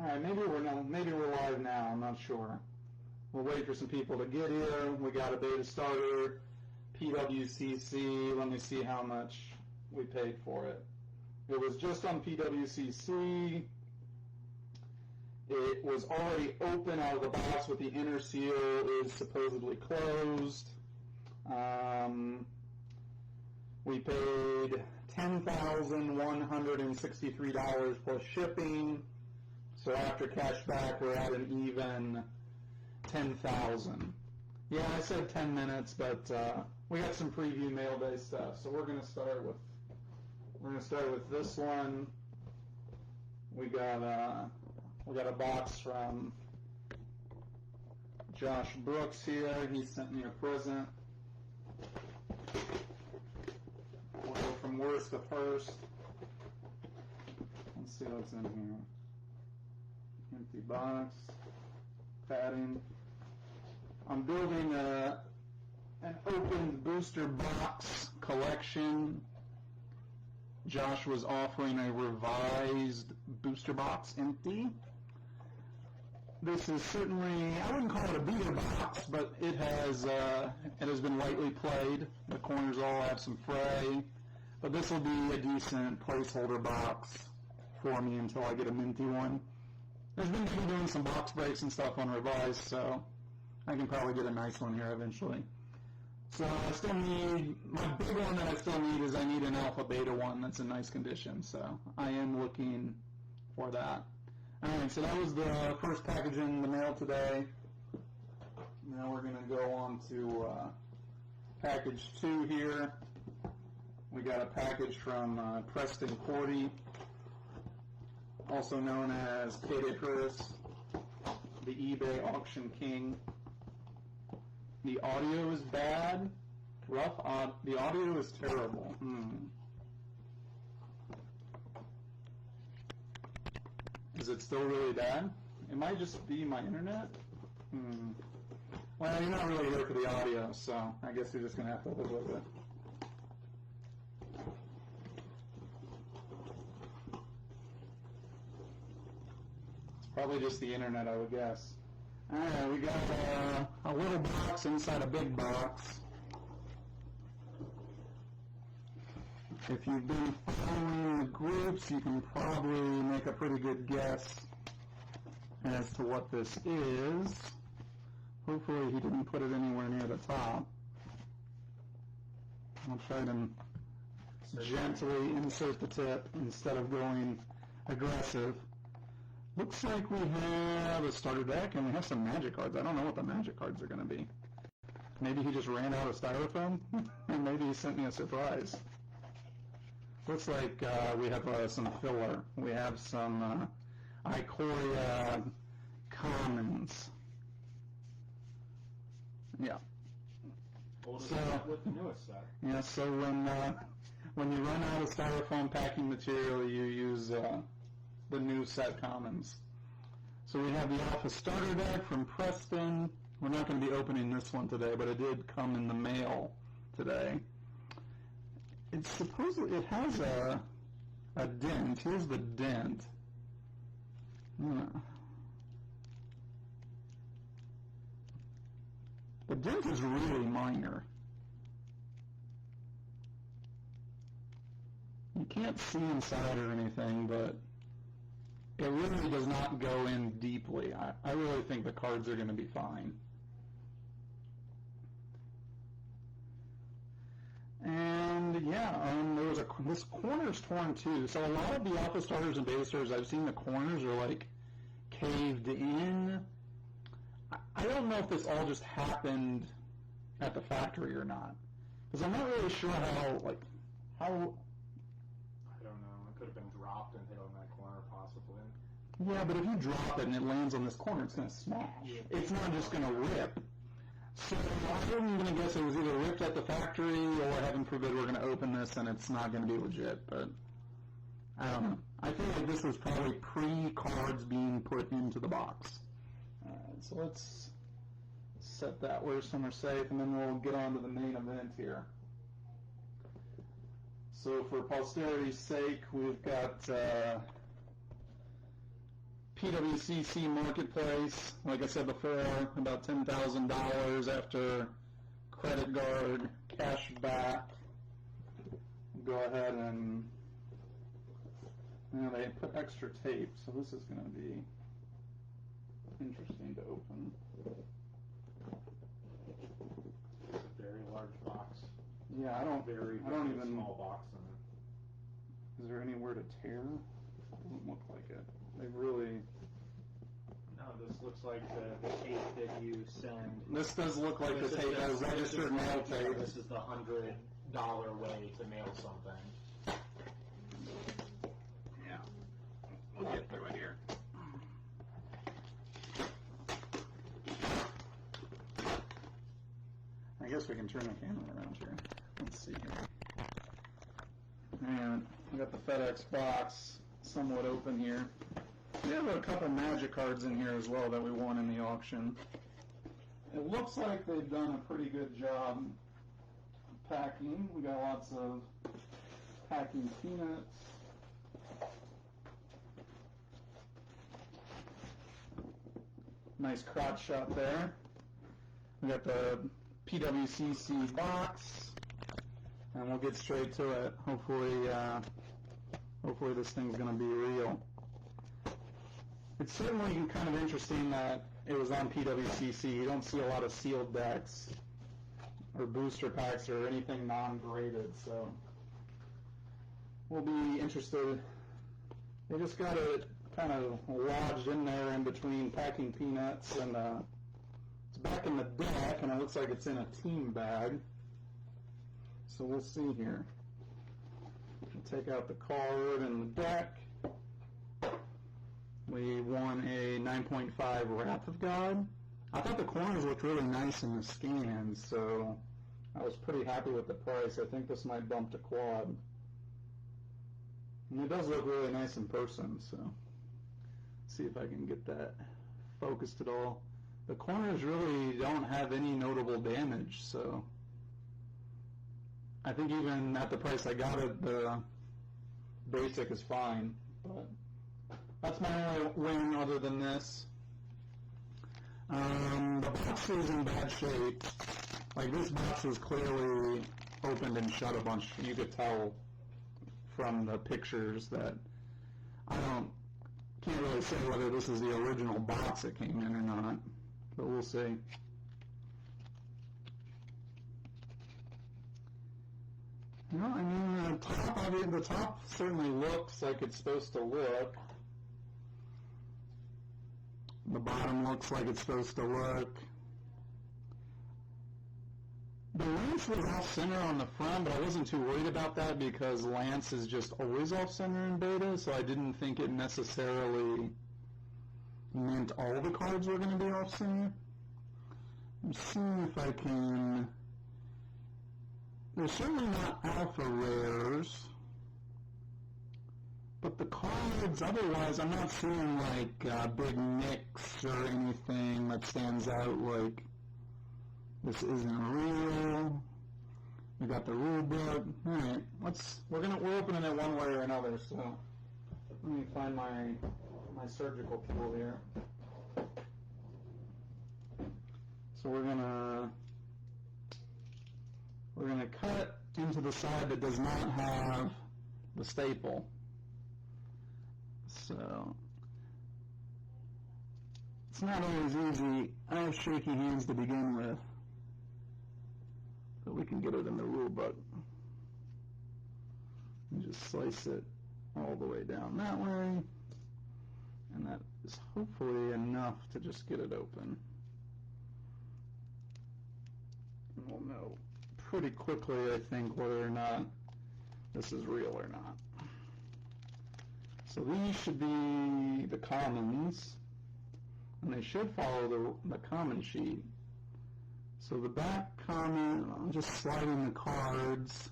Alright, maybe we're live now, I'm not sure. We'll wait for some people to get here. We got a beta starter, PWCC. Let me see how much we paid for it. It was just on PWCC. It was already open out of the box, with the inner seal is supposedly closed. We paid $10,163 plus shipping. So after cash back, we're at an even $10,000. Yeah, I said 10 minutes, but we got some preview mail day stuff. So we're gonna start with this one. We got a box from Josh Brooks here. He sent me a present. We'll go from worst to first. Let's see what's in here. Empty box, padding. I'm building an open booster box collection. Josh was offering a revised booster box empty. This is certainly, I wouldn't call it a beater box, but it has been lightly played. The corners all have some fray, but this will be a decent placeholder box for me until I get a minty one. There's been people doing some box breaks and stuff on revised, so I can probably get a nice one here eventually. So I still need, my big one that I still need is I need an alpha beta one that's in nice condition, so I am looking for that. Alright, so that was the first package in the mail today. Now we're going to go on to package 2 here. We got a package from Preston Cordy, also known as Kate Icarus, the eBay auction king. The audio is bad. The audio is terrible. Is it still really bad? It might just be my internet. Well, you're not really here for the audio, so I guess you're just going to have to live with it. Probably just the internet, I would guess. Alright, we got a little box inside a big box. If you've been following the groups, you can probably make a pretty good guess as to what this is. Hopefully he didn't put it anywhere near the top. I'll try to gently insert the tip instead of going aggressive. Looks like we have a starter deck and we have some magic cards. I don't know what the magic cards are going to be. Maybe he just ran out of styrofoam, and maybe he sent me a surprise. Looks like we have some filler. We have some Ikoria commons. Yeah. Oldest set with the newest set. Yeah. So when you run out of styrofoam packing material, you use the new set commons. So we have the Alpha Starter deck from Preston. We're not going to be opening this one today, but it did come in the mail today. It's supposedly, it has a dent. Here's the dent. The dent is really minor. You can't see inside or anything, but it really does not go in deeply. I really think the cards are going to be fine. And yeah, there was this corner's torn too. So a lot of the Alpha Starters and Beta Starters, I've seen the corners are like caved in. I don't know if this all just happened at the factory or not, because I'm not really sure how. I don't know. It could have been dropped and hit on that corner, possibly. Yeah, but if you drop it and it lands on this corner, it's going to smash. Yeah. It's not just going to rip. So I'm going to guess it was either ripped at the factory, or heaven forbid we're going to open this and it's not going to be legit. But I don't know. I feel like this was probably pre-cards being put into the box. Alright, so let's set that where somewhere safe, and then we'll get on to the main event here. So for posterity's sake, we've got PWCC Marketplace, like I said before, about $10,000 after credit card cash back. Go ahead and, they put extra tape, so this is going to be interesting to open. It's a very large box. Yeah, I don't even. Small box in it. Is there anywhere to tear? Doesn't look like it. They really. No, this looks like the tape that you send. This does look like the tape, registered mail tape. This is the $100 way to mail something. Yeah, we'll get through it here. I guess we can turn the camera around here. Let's see here. And we got the FedEx box somewhat open here. We have a couple magic cards in here as well that we won in the auction. It looks like they've done a pretty good job packing. We got lots of packing peanuts. Nice crotch shot there. We got the PWCC box, and we'll get straight to it. Hopefully this thing's going to be real. It's certainly kind of interesting that it was on PWCC. You don't see a lot of sealed decks or booster packs or anything non-graded, so we'll be interested. They just got it kind of lodged in there in between packing peanuts, and it's back in the deck, and it looks like it's in a team bag. So we'll see here. We'll take out the card and the deck. We won a 9.5 Wrath of God. I thought the corners looked really nice in the scan, so I was pretty happy with the price. I think this might bump to quad. And it does look really nice in person, so see if I can get that focused at all. The corners really don't have any notable damage, so I think even at the price I got it, the basic is fine. But that's my only win other than this. The box is in bad shape. Like, this box was clearly opened and shut a bunch. You could tell from the pictures that can't really say whether this is the original box it came in or not, but we'll see. No, I mean, the top certainly looks like it's supposed to look. The bottom looks like it's supposed to look. The Lance was off-center on the front, but I wasn't too worried about that because Lance is just always off-center in beta, so I didn't think it necessarily meant all the cards were going to be off-center. I'm seeing if I can... They're certainly not alpha rares, but the cards, otherwise, I'm not seeing like big nicks or anything that stands out like this isn't real. We got the rule book. All right, we're opening it one way or another. So let me find my surgical tool here. So we're gonna cut into the side that does not have the staple. So it's not always easy. I have shaky hands to begin with, but we can get it in the rule book. And just slice it all the way down that way, and that is hopefully enough to just get it open. And we'll know pretty quickly, I think, whether or not this is real or not. So these should be the commons, and they should follow the common sheet. So the back common, I'm just sliding the cards.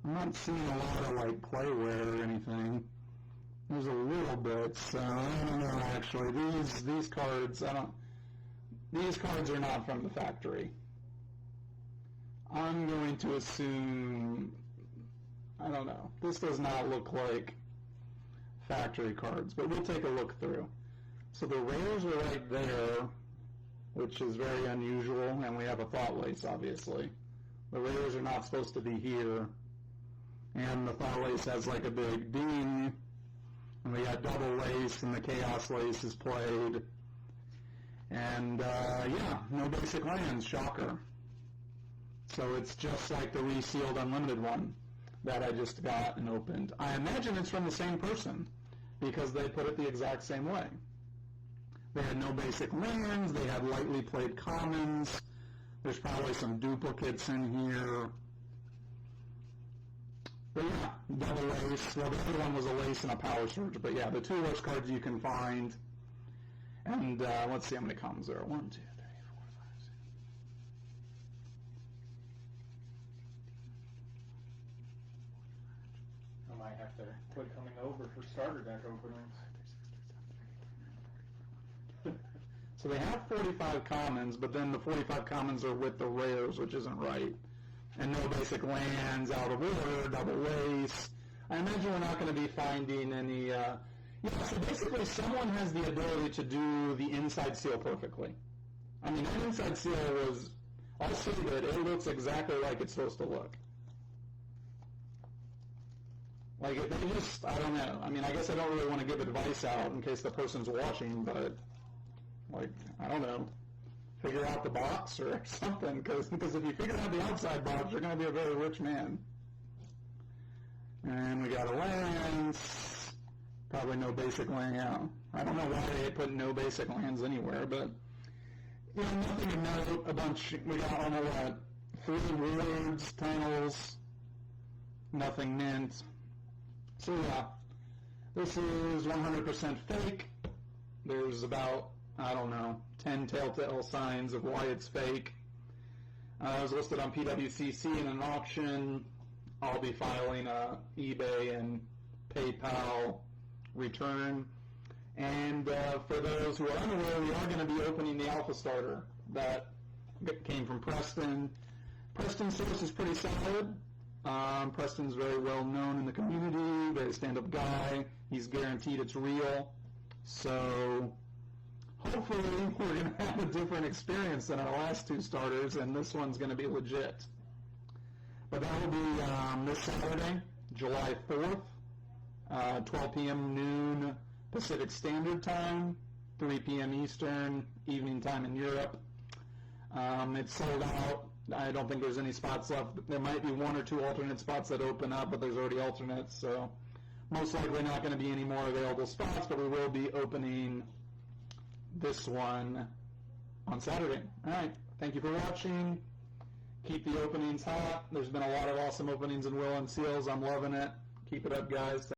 I'm not seeing a lot of like playware or anything. There's a little bit, so I don't know actually. These cards, these cards are not from the factory. I'm going to assume, I don't know, this does not look like factory cards, but we'll take a look through. So the rares are right there, which is very unusual, and we have a thought lace, obviously. The rares are not supposed to be here, and the thought lace has like a big ding, and we got double lace, and the chaos lace is played, and yeah, no basic lands, shocker. So it's just like the resealed unlimited one that I just got and opened. I imagine it's from the same person, because they put it the exact same way. They had no basic lands, they had lightly played commons, there's probably some duplicates in here. But yeah, double lace. Well, the other one was a lace and a power surge, but yeah, the two worst cards you can find. And let's see how many commons there are. 1, 2, 3, 4, 5, 6. I might have to quit coming over for starter deck openings. So they have 45 commons, but then the 45 commons are with the rares, which isn't right. And no basic lands, out of order, double lace. I imagine we're not going to be finding any... so basically someone has the ability to do the inside seal perfectly. I mean, that inside seal was... I'll say that it looks exactly like it's supposed to look. Like, if they just... I don't know. I mean, I guess I don't really want to give advice out in case the person's watching, but... Like, I don't know, figure out the box or something, because if you figure out the outside box, you're going to be a very rich man. And we got a lens, probably no basic layout. I don't know why they put no basic lands anywhere, but, you know, nothing of note, a bunch, we got on a 3 words, tunnels, nothing mint. So yeah, this is 100% fake. There's about, I don't know, 10 telltale signs of why it's fake. It was listed on PWCC in an auction. I'll be filing a eBay and PayPal return. And for those who are unaware, we are going to be opening the Alpha Starter that came from Preston. Preston's source is pretty solid. Preston's very well known in the community, very stand-up guy. He's guaranteed it's real. So... hopefully we're going to have a different experience than our last 2 starters, and this one's going to be legit. But that will be this Saturday, July 4th, 12 p.m. noon Pacific Standard Time, 3 p.m. Eastern, evening time in Europe. It's sold out. I don't think there's any spots left. There might be 1 or 2 alternate spots that open up, but there's already alternates, so most likely not going to be any more available spots, but we will be opening this one on Saturday. All right. Thank you for watching. Keep the openings hot. There's been a lot of awesome openings in Will and Seals. I'm loving it. Keep it up, guys.